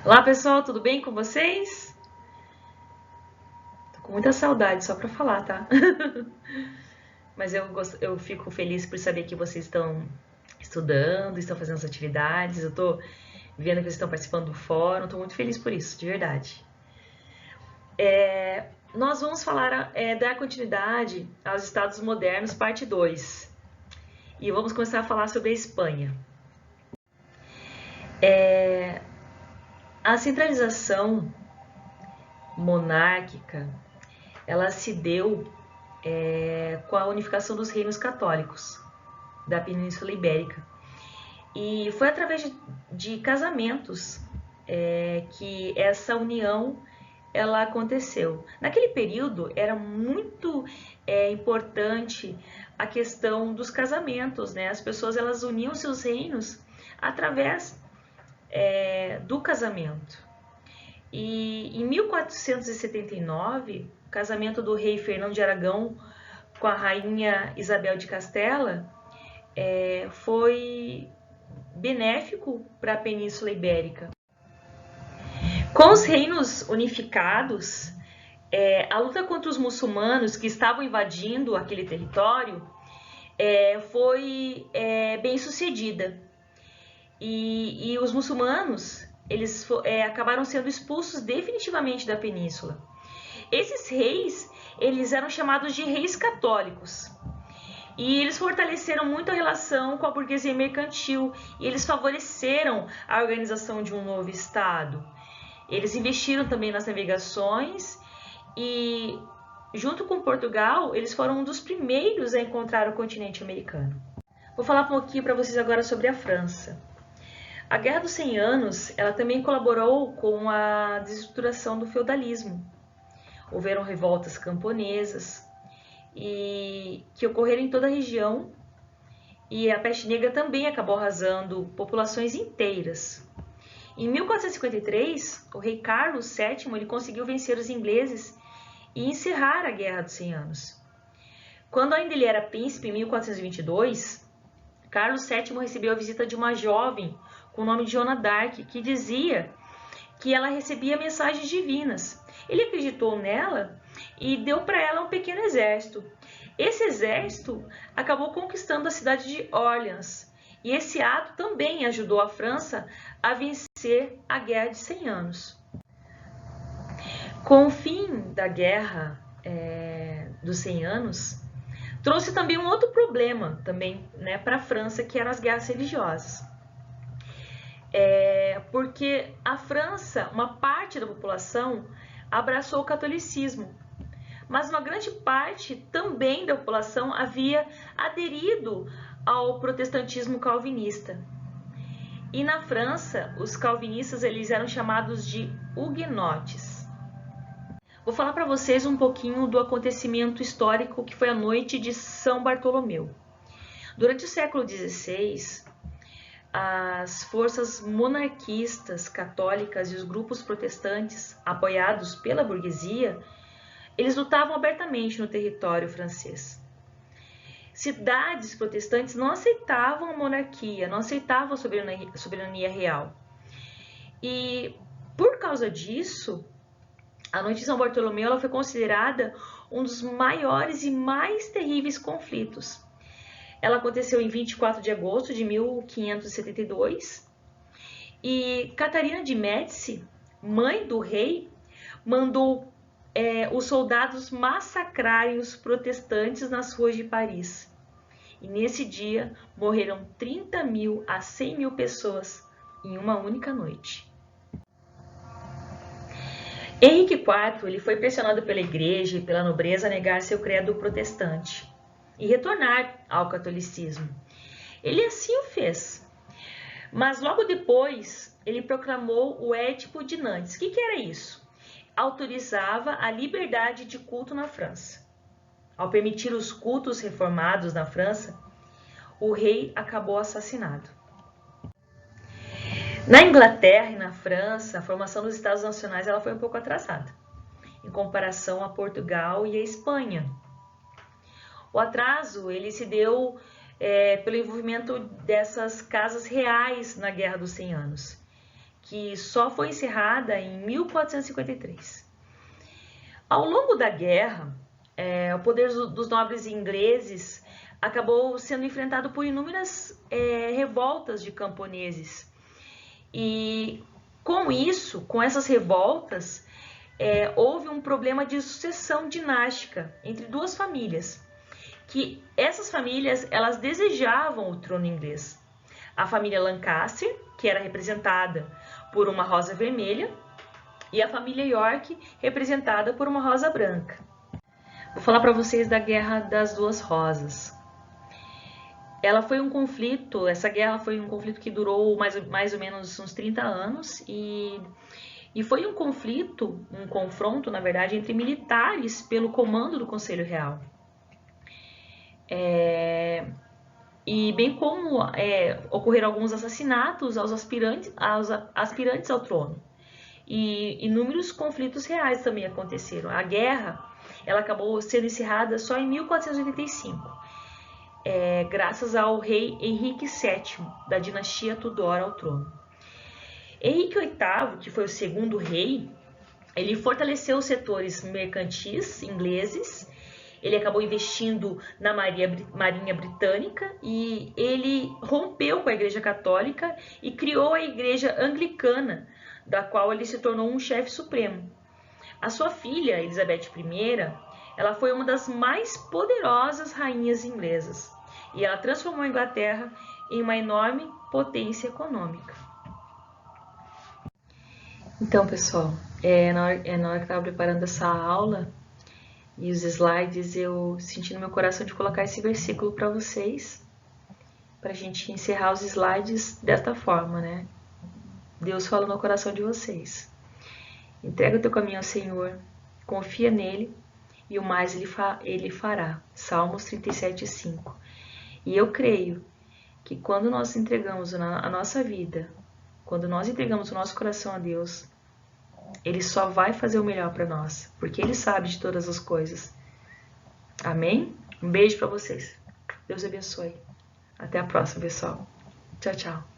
Olá pessoal, tudo bem com vocês? Tô com muita saudade só pra falar, tá? Mas eu fico feliz por saber que vocês estão estudando, estão fazendo as atividades. Eu tô vendo que vocês estão participando do fórum, tô muito feliz por isso, de verdade. Nós vamos falar, dar continuidade aos Estados Modernos, parte 2. E vamos começar a falar sobre a Espanha. A centralização monárquica, ela se deu com a unificação dos reinos católicos da Península Ibérica. E foi através de casamentos que essa união ela aconteceu. Naquele período era muito importante a questão dos casamentos, né? As pessoas elas uniam seus reinos através do casamento. E em 1479, o casamento do rei Fernando de Aragão com a rainha Isabel de Castela foi benéfico para a Península Ibérica. Com os reinos unificados, a luta contra os muçulmanos que estavam invadindo aquele território foi bem sucedida. E os muçulmanos eles acabaram sendo expulsos definitivamente da península. Esses reis eles eram chamados de reis católicos. E eles fortaleceram muito a relação com a burguesia mercantil e eles favoreceram a organização de um novo Estado. Eles investiram também nas navegações e, junto com Portugal, eles foram um dos primeiros a encontrar o continente americano. Vou falar um pouquinho para vocês agora sobre a França. A Guerra dos 100 Anos ela também colaborou com a desestruturação do feudalismo. Houveram revoltas camponesas, e que ocorreram em toda a região, e a peste negra também acabou arrasando populações inteiras. Em 1453, o rei Carlos VII ele conseguiu vencer os ingleses e encerrar a Guerra dos 100 Anos. Quando ainda ele era príncipe, em 1422, Carlos VII recebeu a visita de uma jovem com o nome de Joana d'Arc, que dizia que ela recebia mensagens divinas. Ele acreditou nela e deu para ela um pequeno exército. Esse exército acabou conquistando a cidade de Orleans, e esse ato também ajudou a França a vencer a Guerra de 100 Anos. Com o fim da Guerra dos 100 Anos, trouxe também um outro problema também, né, para a França, que eram as guerras religiosas. Porque a França, uma parte da população abraçou o catolicismo, mas uma grande parte também da população havia aderido ao protestantismo calvinista. E na França, os calvinistas eles eram chamados de huguenotes. Vou falar para vocês um pouquinho do acontecimento histórico que foi a noite de São Bartolomeu. Durante o século XVI, as forças monarquistas católicas e os grupos protestantes, apoiados pela burguesia, eles lutavam abertamente no território francês. Cidades protestantes não aceitavam a monarquia, não aceitavam a soberania real. E por causa disso, a noite de São Bartolomeu ela foi considerada um dos maiores e mais terríveis conflitos. Ela aconteceu em 24 de agosto de 1572 e Catarina de Médici, mãe do rei, mandou os soldados massacrarem os protestantes nas ruas de Paris. E nesse dia morreram 30.000 a 100.000 pessoas em uma única noite. Henrique IV ele foi pressionado pela igreja e pela nobreza a negar seu credo protestante e retornar ao catolicismo. Ele assim o fez. Mas logo depois ele proclamou o Édito de Nantes. O que era isso? Autorizava a liberdade de culto na França. Ao permitir os cultos reformados na França, o rei acabou assassinado. Na Inglaterra e na França, a formação dos Estados Nacionais ela foi um pouco atrasada, em comparação a Portugal e a Espanha. O atraso ele se deu pelo envolvimento dessas casas reais na Guerra dos 100 Anos, que só foi encerrada em 1453. Ao longo da guerra, o poder dos nobres ingleses acabou sendo enfrentado por inúmeras revoltas de camponeses. E com isso, com essas revoltas, houve um problema de sucessão dinástica entre duas famílias, que essas famílias elas desejavam o trono inglês. A família Lancaster, que era representada por uma rosa vermelha, e a família York, representada por uma rosa branca. Vou falar para vocês da Guerra das Duas Rosas. Essa guerra foi um conflito que durou mais ou menos uns 30 anos e foi um confronto, na verdade, entre militares pelo comando do Conselho Real. E bem como ocorreram alguns assassinatos aos aspirantes ao trono. E inúmeros conflitos reais também aconteceram. A guerra ela acabou sendo encerrada só em 1485, graças ao rei Henrique VII, da dinastia Tudor, ao trono. Henrique VIII, que foi o segundo rei, ele fortaleceu os setores mercantis ingleses, ele acabou investindo na Marinha Britânica e ele rompeu com a Igreja Católica e criou a Igreja Anglicana, da qual ele se tornou um chefe supremo. A sua filha, Elizabeth I, ela foi uma das mais poderosas rainhas inglesas e ela transformou a Inglaterra em uma enorme potência econômica. Então, pessoal, na hora que eu estava preparando essa aula e os slides, eu senti no meu coração de colocar esse versículo para vocês, para a gente encerrar os slides desta forma, né? Deus fala no coração de vocês. Entrega o teu caminho ao Senhor, confia nele e o mais ele fará. Salmos 37:5. E eu creio que quando nós entregamos a nossa vida, quando nós entregamos o nosso coração a Deus, Ele só vai fazer o melhor para nós, porque Ele sabe de todas as coisas. Amém? Um beijo para vocês. Deus abençoe. Até a próxima, pessoal. Tchau, tchau.